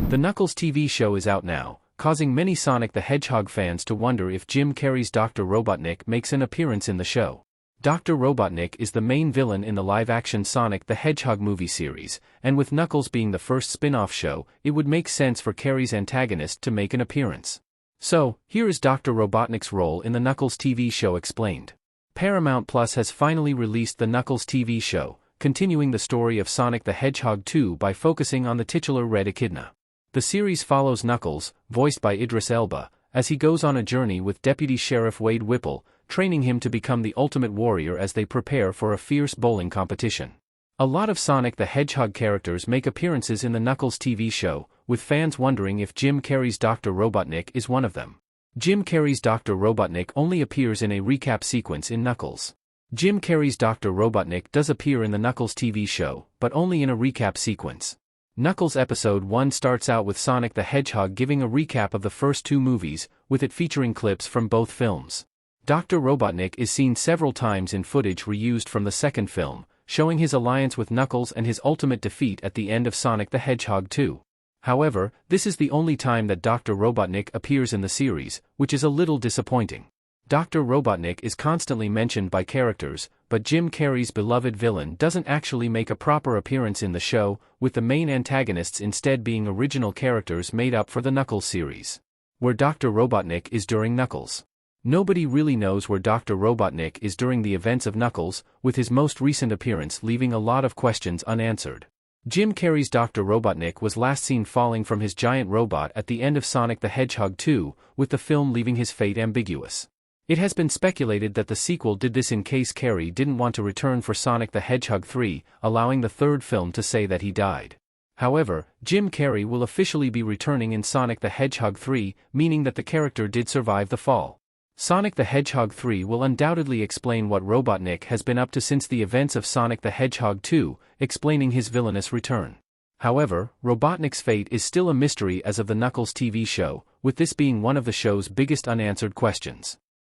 The Knuckles TV show is out now, causing many Sonic the Hedgehog fans to wonder if Jim Carrey's Dr. Robotnik makes an appearance in the show. Dr. Robotnik is the main villain in the live-action Sonic the Hedgehog movie series, and with Knuckles being the first spin-off show, it would make sense for Carrey's antagonist to make an appearance. So, here is Dr. Robotnik's role in the Knuckles TV show explained. Paramount Plus has finally released the Knuckles TV show, continuing the story of Sonic the Hedgehog 2 by focusing on the titular Red Echidna. The series follows Knuckles, voiced by Idris Elba, as he goes on a journey with Deputy Sheriff Wade Whipple, training him to become the ultimate warrior as they prepare for a fierce bowling competition. A lot of Sonic the Hedgehog characters make appearances in the Knuckles TV show, with fans wondering if Jim Carrey's Dr. Robotnik is one of them. Jim Carrey's Dr. Robotnik only appears in a recap sequence in Knuckles. Jim Carrey's Dr. Robotnik does appear in the Knuckles TV show, but only in a recap sequence. Knuckles Episode 1 starts out with Sonic the Hedgehog giving a recap of the first two movies, with it featuring clips from both films. Dr. Robotnik is seen several times in footage reused from the second film, showing his alliance with Knuckles and his ultimate defeat at the end of Sonic the Hedgehog 2. However, this is the only time that Dr. Robotnik appears in the series, which is a little disappointing. Dr. Robotnik is constantly mentioned by characters, but Jim Carrey's beloved villain doesn't actually make a proper appearance in the show, with the main antagonists instead being original characters made up for the Knuckles series. Where Dr. Robotnik is during Knuckles. Nobody really knows where Dr. Robotnik is during the events of Knuckles, with his most recent appearance leaving a lot of questions unanswered. Jim Carrey's Dr. Robotnik was last seen falling from his giant robot at the end of Sonic the Hedgehog 2, with the film leaving his fate ambiguous. It has been speculated that the sequel did this in case Carrey didn't want to return for Sonic the Hedgehog 3, allowing the third film to say that he died. However, Jim Carrey will officially be returning in Sonic the Hedgehog 3, meaning that the character did survive the fall. Sonic the Hedgehog 3 will undoubtedly explain what Robotnik has been up to since the events of Sonic the Hedgehog 2, explaining his villainous return. However, Robotnik's fate is still a mystery as of the Knuckles TV show, with this being one of the show's biggest unanswered questions.